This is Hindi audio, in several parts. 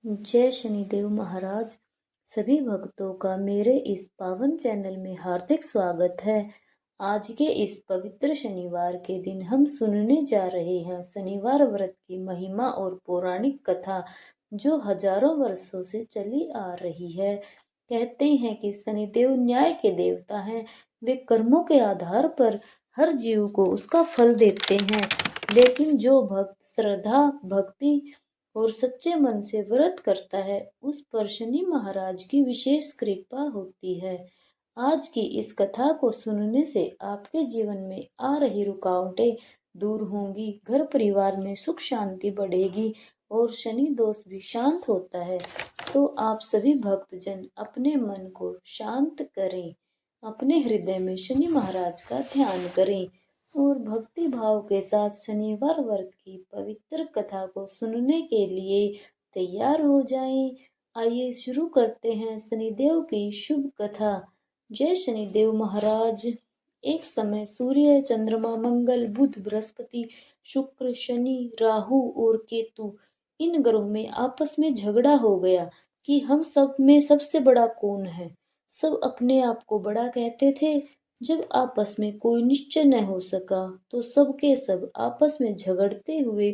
जय शनिदेव महाराज। सभी भक्तों का मेरे इस पावन चैनल में हार्दिक स्वागत है। आज के इस पवित्र शनिवार के दिन हम सुनने जा रहे हैं शनिवार व्रत की महिमा और पौराणिक कथा, जो हजारों वर्षों से चली आ रही है। कहते हैं कि शनिदेव न्याय के देवता हैं। वे कर्मों के आधार पर हर जीव को उसका फल देते हैं, लेकिन जो भक्त श्रद्धा, भक्ति और सच्चे मन से व्रत करता है, उस पर शनि महाराज की विशेष कृपा होती है। आज की इस कथा को सुनने से आपके जीवन में आ रही रुकावटें दूर होंगी, घर परिवार में सुख शांति बढ़ेगी और शनि दोष भी शांत होता है। तो आप सभी भक्तजन अपने मन को शांत करें, अपने हृदय में शनि महाराज का ध्यान करें और भक्ति भाव के साथ शनिवार व्रत की पवित्र कथा को सुनने के लिए तैयार हो जाएं। आइए शुरू करते हैं शनिदेव की शुभ कथा। जय शनिदेव महाराज। एक समय सूर्य, चंद्रमा, मंगल, बुध, बृहस्पति, शुक्र, शनि, राहु और केतु, इन ग्रहों में आपस में झगड़ा हो गया कि हम सब में सबसे बड़ा कौन है। सब अपने आप को बड़ा कहते थे। जब आपस में कोई निश्चय न हो सका तो सब के सब आपस में झगड़ते हुए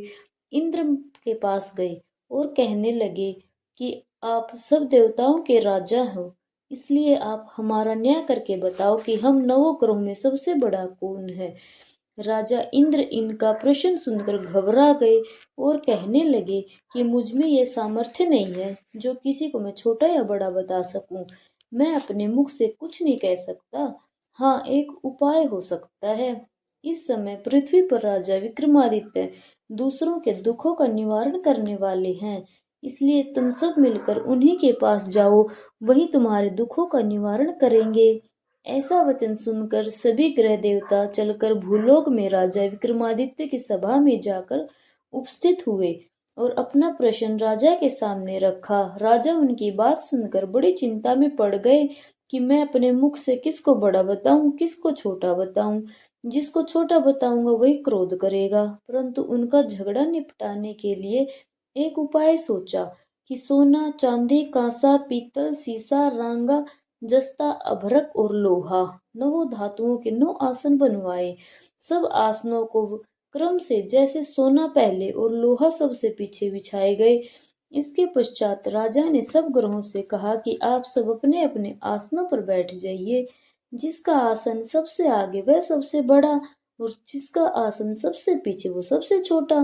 इंद्र के पास गए और कहने लगे कि आप सब देवताओं के राजा हो, इसलिए आप हमारा न्याय करके बताओ कि हम नवों ग्रहों में सबसे बड़ा कौन है। राजा इंद्र इनका प्रश्न सुनकर घबरा गए और कहने लगे कि मुझ में यह सामर्थ्य नहीं है जो किसी को मैं छोटा या बड़ा बता सकूं। मैं अपने मुख से कुछ नहीं कह सकता। हाँ, एक उपाय हो सकता है। इस समय पृथ्वी पर राजा विक्रमादित्य दूसरों के दुखों का निवारण करने वाले हैं, इसलिए तुम सब मिलकर उन्हीं के पास जाओ, वही तुम्हारे दुखों का निवारण करेंगे। ऐसा वचन सुनकर सभी ग्रह देवता चलकर भूलोक में राजा विक्रमादित्य की सभा में जाकर उपस्थित हुए और अपना प्रश्न राजा के सामने रखा। राजा उनकी बात सुनकर बड़ी चिंता में पड़ गए कि मैं अपने मुख से किसको बड़ा बताऊं, किसको छोटा बताऊं। जिसको छोटा बताऊंगा वही क्रोध करेगा। परंतु उनका झगड़ा निपटाने के लिए एक उपाय सोचा कि सोना, चांदी, कांसा, पीतल, सीसा, रांगा, जस्ता, अभ्रक और लोहा, नवों धातुओं के 9 आसन बनवाए। सब आसनों को क्रम से जैसे सोना पहले और लोहा सबसे पीछे बिछाए गए। इसके पश्चात राजा ने सब ग्रहों से कहा कि आप सब अपने अपने आसनों पर बैठ जाइए। जिसका आसन सबसे आगे वह सबसे बड़ा और जिसका आसन सबसे पीछे वो सबसे छोटा।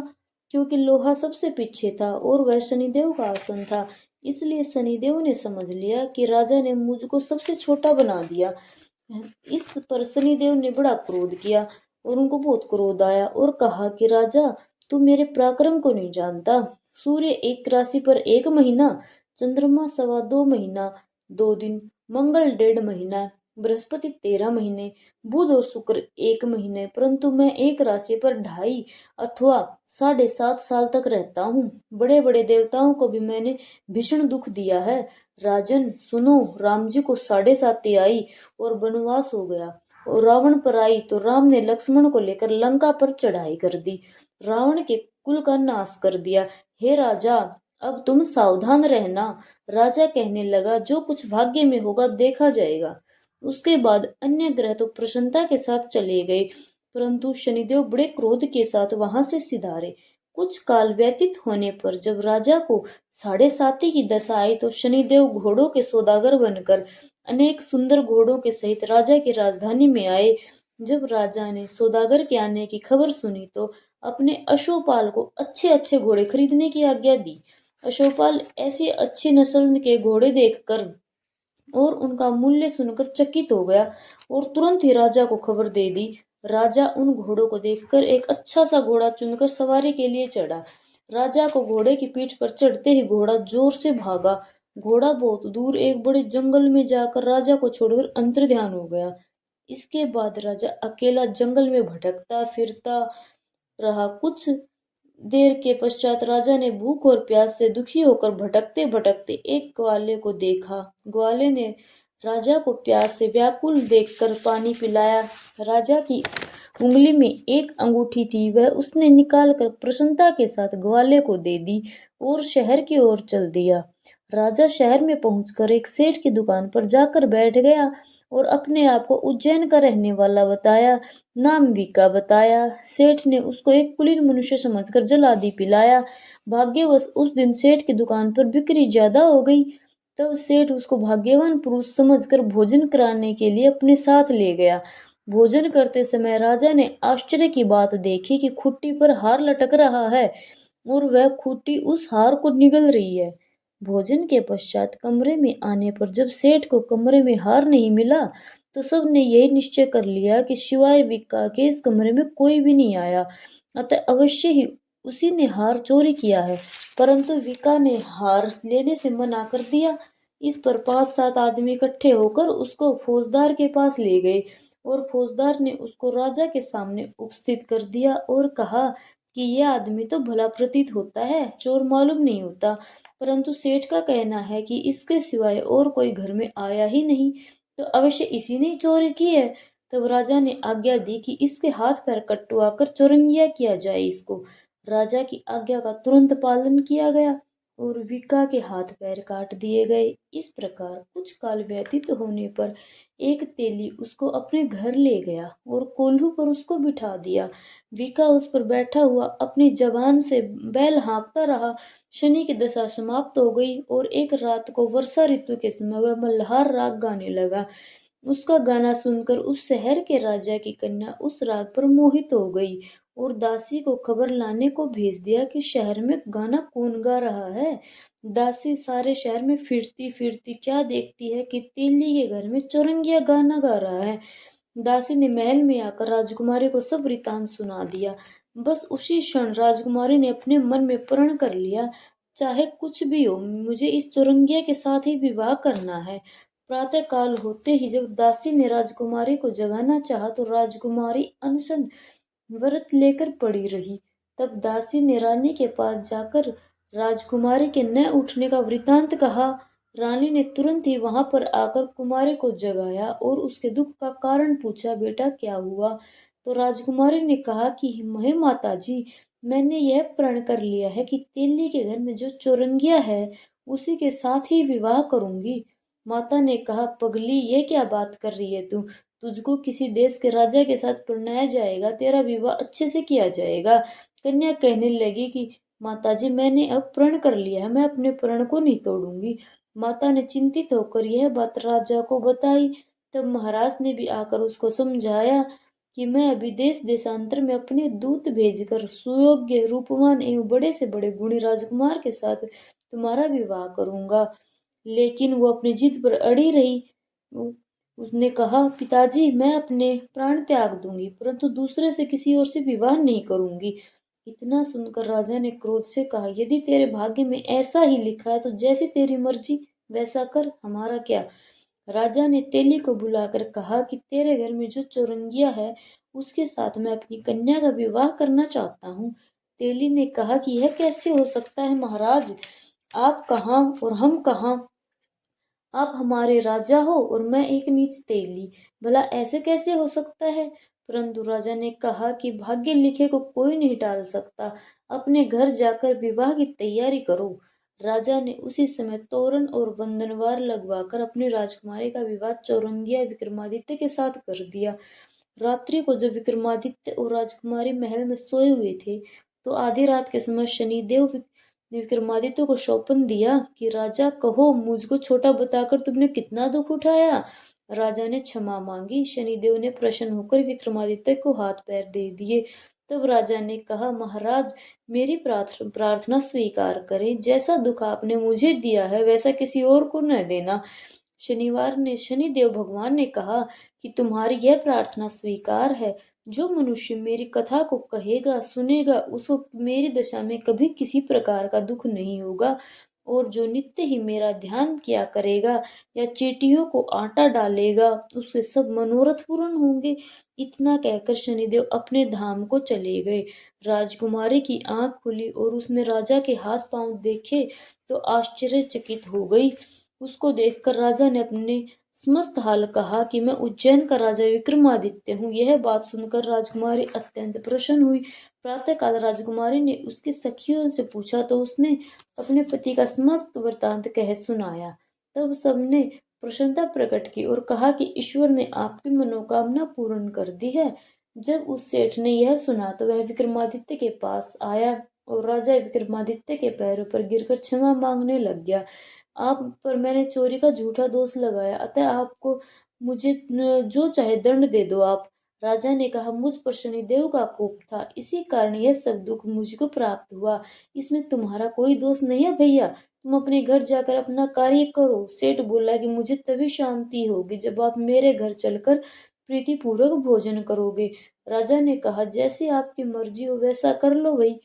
क्योंकि लोहा सबसे पीछे था और वह शनिदेव का आसन था, इसलिए शनिदेव ने समझ लिया कि राजा ने मुझको सबसे छोटा बना दिया। इस पर शनिदेव ने बड़ा क्रोध किया और उनको बहुत क्रोध आया और कहा कि राजा, तू मेरे पराक्रम को नहीं जानता। सूर्य एक राशि पर 1 महीना, चंद्रमा 2.25 महीना 2 दिन, मंगल 1.5 महीना, बृहस्पति 13 महीने, बुध और शुक्र 1 महीने, परंतु मैं एक राशि पर 2.5 अथवा 7.5 साल तक रहता हूँ। बड़े बड़े देवताओं को भी मैंने भीषण दुख दिया है। राजन सुनो, राम जी को 7.5 आई और वनवास हो गया और रावण पर आई तो राम ने लक्ष्मण को लेकर लंका पर चढ़ाई कर दी, रावण के कुल का नाश कर दिया। हे राजा, अब तुम सावधान रहना। राजा कहने लगा, जो कुछ भाग्य में होगा देखा जाएगा। उसके बाद अन्य ग्रह तो प्रसन्नता के साथ चले गए, परंतु शनिदेव बड़े क्रोध के साथ वहां से सिधारे। कुछ काल व्यतीत होने पर जब राजा को 7.5 की दशा आई तो शनिदेव घोड़ों के सौदागर बनकर अनेक सुंदर घोड़ों के सहित राजा की राजधानी में आए। जब राजा ने सौदागर के आने की खबर सुनी तो अपने अश्वपाल को अच्छे अच्छे घोड़े खरीदने की आज्ञा दी। अश्वपाल ऐसी अच्छी नस्ल के घोड़े देखकर और उनका मूल्य सुनकर चकित हो गया और तुरंत ही राजा को खबर दे दी। राजा उन घोड़ों को देखकर एक अच्छा सा घोड़ा चुनकर सवारी के लिए चढ़ा। राजा को घोड़े की पीठ पर चढ़ते ही घोड़ा जोर से भागा। घोड़ा बहुत दूर एक बड़े जंगल में जाकर राजा को छोड़कर अंतर्ध्यान हो गया। इसके बाद राजा अकेला जंगल में भटकता फिरता रहा। कुछ देर के पश्चात राजा ने भूख और प्यास से दुखी होकर भटकते भटकते एक ग्वाले को देखा। ग्वाले ने राजा को प्यास से व्याकुल देखकर पानी पिलाया। राजा की उंगली में एक अंगूठी थी, वह उसने निकालकर प्रसन्नता के साथ ग्वाले को दे दी और शहर की ओर चल दिया। राजा शहर में पहुंचकर एक सेठ की दुकान पर जाकर बैठ गया और अपने आप को उज्जैन का रहने वाला बताया। नाम विका बताया। सेठ ने उसको एक कुलीन मनुष्य समझकर जल आदि पिलाया। भाग्यवश उस दिन सेठ की दुकान पर बिक्री ज्यादा हो गई। तब सेठ उसको भाग्यवान पुरुष समझकर भोजन कराने के लिए अपने साथ ले गया। भोजन करते समय राजा ने आश्चर्य की बात देखी कि खुट्टी पर हार लटक रहा है और वह खुट्टी उस हार को निगल रही है। भोजन के पश्चात कमरे में आने पर जब सेठ को कमरे में हार नहीं मिला तो सब ने यही निश्चय कर लिया कि सिवाय विक्का के इस कमरे में कोई भी नहीं आया, अतः अवश्य ही उसी ने हार चोरी किया है। परंतु विका ने हार लेने से मना कर दिया। इस पर 5-7 आदमी इकट्ठे होकर उसको फौजदार के पास ले गए और फौजदार ने उसको राजा के सामने उपस्थित कर दिया और कहा कि यह आदमी तो भला प्रतीत होता है, चोर मालूम नहीं होता, परंतु सेठ का कहना है कि इसके सिवाय और कोई घर में आया ही नहीं, तो अवश्य इसी ने चोरी की है। तब राजा ने आज्ञा दी कि इसके हाथ पैर कटवाकर चौरंगिया किया जाए इसको। राजा की आज्ञा का तुरंत पालन किया गया और विका के हाथ पैर काट दिए गए। इस प्रकार कुछ काल व्यतीत होने पर एक तेली उसको अपने घर ले गया और कोल्हू पर उसको बिठा दिया। विका उस पर बैठा हुआ अपनी जबान से बैल हाँकता रहा। शनि की दशा समाप्त हो गई और एक रात को वर्षा ऋतु के समय वह मल्हार राग गाने लगा। उसका गाना सुनकर उस शहर के राजा की कन्या उस राग पर मोहित हो गई और दासी को खबर लाने को भेज दिया कि शहर में गाना कौन गा रहा है। दासी सारे शहर में फिरती फिरती क्या देखती है कि तेली के घर में चौरंगिया गाना गा रहा है। दासी ने महल में आकर राजकुमारी को सब वृतांत सुना दिया। बस उसी क्षण राजकुमारी ने अपने मन में प्रण कर लिया, चाहे कुछ भी हो, मुझे इस चौरंगिया के साथ ही विवाह करना है। प्रातः काल होते ही जब दासी ने राजकुमारी को जगाना चाहा तो राजकुमारी अनशन व्रत लेकर पड़ी रही। तब दासी ने रानी के पास जाकर राजकुमारी के न उठने का वृतांत कहा। रानी ने तुरंत ही वहां पर आकर कुमारी को जगाया और उसके दुख का कारण पूछा, बेटा क्या हुआ? तो राजकुमारी ने कहा कि हे माता जी, मैंने यह प्रण कर लिया है कि तेली के घर में जो चौरंगिया है उसी के साथ ही विवाह करूंगी। माता ने कहा, पगली ये क्या बात कर रही है तू? तुझको किसी देश के राजा के साथ परिणया जाएगा, तेरा विवाह अच्छे से किया जाएगा। कन्या कहने लगी कि माताजी, मैंने अब प्रण कर लिया है, मैं अपने प्रण को नहीं तोड़ूंगी। माता ने चिंतित होकर यह बात राजा को बताई। तब महाराज ने भी आकर उसको समझाया कि मैं अभी देश देशांतर में अपने दूत भेजकर सुयोग्य रूपवान एवं बड़े से बड़े गुणी राजकुमार के साथ तुम्हारा विवाह करूंगा। लेकिन वो अपनी जिद पर अड़ी रही। उसने कहा, पिताजी मैं अपने प्राण त्याग दूंगी, परंतु दूसरे से किसी और से विवाह नहीं करूंगी। इतना सुनकर राजा ने क्रोध से कहा, यदि तेरे भाग्य में ऐसा ही लिखा है तो जैसी तेरी मर्जी वैसा कर, हमारा क्या। राजा ने तेली को बुलाकर कहा कि तेरे घर में जो चौरंगिया है उसके साथ मैं अपनी कन्या का विवाह करना चाहता हूँ। तेली ने कहा कि यह कैसे हो सकता है महाराज, आप कहाँ और हम कहाँ? आप हमारे राजा हो और मैं एक नीच तेली, भला ऐसे कैसे हो सकता है? परंतु राजा ने कहा कि भाग्य लिखे को कोई नहीं टाल सकता, अपने घर जाकर विवाह की तैयारी करो। राजा ने उसी समय तोरण और वंदनवार लगवाकर अपनी राजकुमारी का विवाह चौरंगिया विक्रमादित्य के साथ कर दिया। रात्रि को जब विक्रमादित्य और राजकुमारी महल में सोए हुए थे तो आधी रात के समय शनिदेव ने विक्रमादित्य को सौंपन दिया कि राजा कहो, मुझको छोटा बताकर तुमने कितना दुख उठाया। राजा ने क्षमा मांगी। शनिदेव ने प्रसन्न होकर विक्रमादित्य को हाथ पैर दे दिए। तब राजा ने कहा, महाराज मेरी प्रार्थना स्वीकार करें, जैसा दुख आपने मुझे दिया है वैसा किसी और को न देना। शनिदेव भगवान ने कहा कि तुम्हारी यह प्रार्थना स्वीकार है। जो मनुष्य मेरी कथा को कहेगा सुनेगा उसको मेरी दशा में कभी किसी प्रकार का दुख नहीं होगा, और जो नित्य ही मेरा ध्यान किया करेगा या चींटियों को आटा डालेगा उसके सब मनोरथ पूर्ण होंगे। इतना कहकर शनिदेव अपने धाम को चले गए। राजकुमारी की आंख खुली और उसने राजा के हाथ पांव देखे तो आश्चर्यचकित हो गई। उसको देखकर राजा ने अपने समस्त हाल कहा कि मैं उज्जैन का राजा विक्रमादित्य हूँ। यह बात सुनकर राजकुमारी अत्यंत प्रसन्न हुई। प्रातःकाल राजकुमारी ने उसकी सखियों से पूछा तो उसने अपने पति का समस्त वृतांत कह सुनाया। तब सबने प्रसन्नता प्रकट की और कहा कि ईश्वर ने आपकी मनोकामना पूर्ण कर दी है। जब उस सेठ ने यह सुना तो वह विक्रमादित्य के पास आया और राजा विक्रमादित्य के पैरों पर गिरकर क्षमा मांगने लग गया। आप पर मैंने चोरी का झूठा दोष लगाया, अतः आपको मुझे जो चाहे दंड दे दो आप। राजा ने कहा, मुझ पर शनिदेव का कोप था, इसी कारण यह सब दुख मुझको प्राप्त हुआ। इसमें तुम्हारा कोई दोष नहीं है भैया। तुम अपने घर जाकर अपना कार्य करो। सेठ बोला कि मुझे तभी शांति होगी जब आप मेरे घर चलकर प्रीतिपूर्वक भोजन करोगे। राजा ने कहा, जैसी आपकी मर्जी हो वैसा कर लो भाई।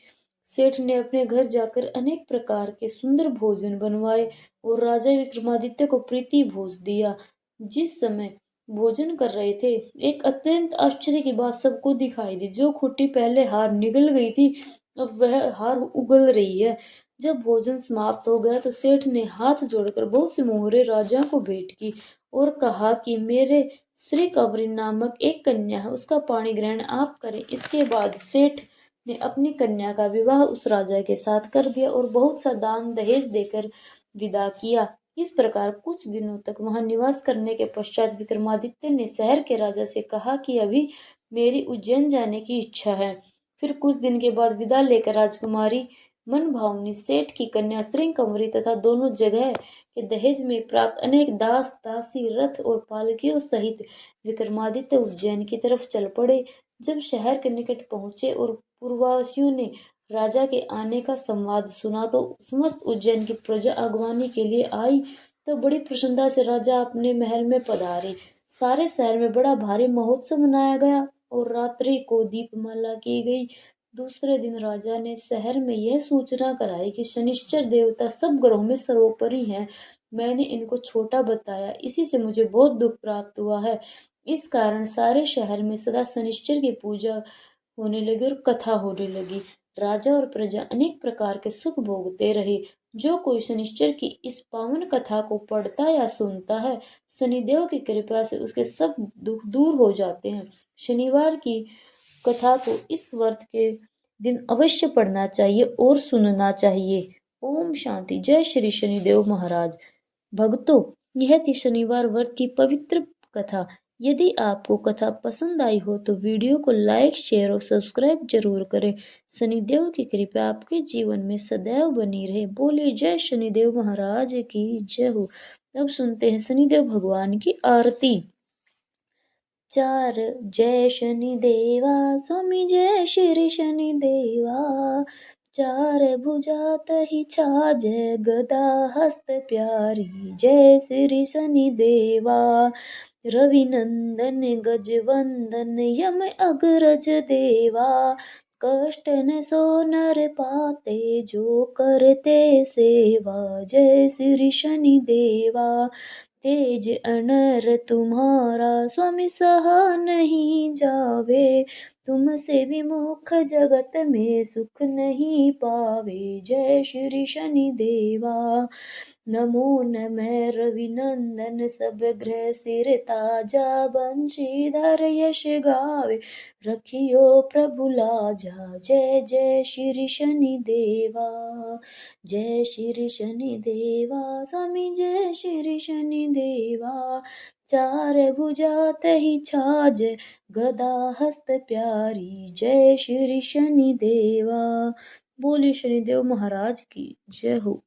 सेठ ने अपने घर जाकर अनेक प्रकार के सुंदर भोजन बनवाए और राजा विक्रमादित्य को प्रीति भोज दिया। जिस समय भोजन कर रहे थे, एक अत्यंत आश्चर्य की बात सबको दिखाई दी। जो खुट्टी पहले हार निगल गई थी, अब वह हार उगल रही है। जब भोजन समाप्त हो गया तो सेठ ने हाथ जोड़कर बहुत से मोहरे राजा को भेंट की और कहा कि मेरे श्री कवरी नामक एक कन्या है, उसका पाणी ग्रहण आप करें। इसके बाद सेठ ने अपनी कन्या का विवाह उस राजा के साथ कर दिया और बहुत सा दान दहेज देकर विदा किया। इस प्रकार कुछ दिनों तक वहां निवास करने के पश्चात विक्रमादित्य ने शहर के राजा से कहा कि अभी मेरी उज्जैन जाने की इच्छा है। फिर कुछ दिन के बाद विदा लेकर राजकुमारी मनभावनी सेठ की कन्या श्रृंगकंवरी तथा दोनों जगह के दहेज में प्राप्त अनेक दास दासी रथ और पालकियों सहित विक्रमादित्य उज्जैन की तरफ चल पड़े। जब शहर के निकट पहुंचे और पूर्ववासियों ने राजा के आने का संवाद सुना तो समस्त उज्जैन की प्रजा अगवानी के लिए आई। तो बड़ी प्रसन्नता से राजा अपने महल में पधारे। सारे शहर में बड़ा भारी महोत्सव मनाया गया और रात्रि को दीपमाला की गई। दूसरे दिन राजा ने शहर में यह सूचना कराई कि शनिश्चर देवता सब ग्रहों में सर्वोपरि हैं। मैंने इनको छोटा बताया, इसी से मुझे बहुत दुख प्राप्त हुआ है। इस कारण सारे शहर में सदा शनिश्चर की पूजा होने लगी और कथा होने लगी। राजा और प्रजा अनेक प्रकार के सुख भोगते रहे। जो कोई शनिश्चर की इस पावन कथा को पढ़ता या सुनता है, शनिदेव की कृपा से उसके सब दुख दूर हो जाते हैं। शनिवार की कथा को इस व्रत के दिन अवश्य पढ़ना चाहिए और सुनना चाहिए। ओम शांति। जय श्री शनिदेव महाराज। भक्तों, यह थी शनिवार व्रत की पवित्र कथा। यदि आपको कथा पसंद आई हो तो वीडियो को लाइक, शेयर और सब्सक्राइब जरूर करें। शनिदेव की कृपा आपके जीवन में सदैव बनी रहे। बोलिए जय शनिदेव महाराज की जय हो। अब सुनते हैं शनिदेव भगवान की आरती। चार जय शनि देवा स्वामी जय श्री शनि देवा। चार भुजा तहि छाज गदा हस्त प्यारी जय श्री शनि देवा। रवि नंदन गजवंदन यम अग्रज देवा। कष्ट न सो नर पाते जो करते सेवा जय श्री शनि देवा। तेज अनर तुम्हारा स्वामी सहा नहीं जावे। तुमसे विमुख जगत में सुख नहीं पावे जय श्री शनि देवा। नमो नमः रवि नंदन सब ग्रह सिर ताजा बंशीधर यश गावे। रखियो प्रभु लाजा जय जय श्री शनि देवा। जय श्री शनि देवा स्वामी जय श्री शनि देवा। चार भुजा तहि छाज गदा हस्त प्यारी जय श्री शनि देवा। बोलिए शनिदेव महाराज की जय हो।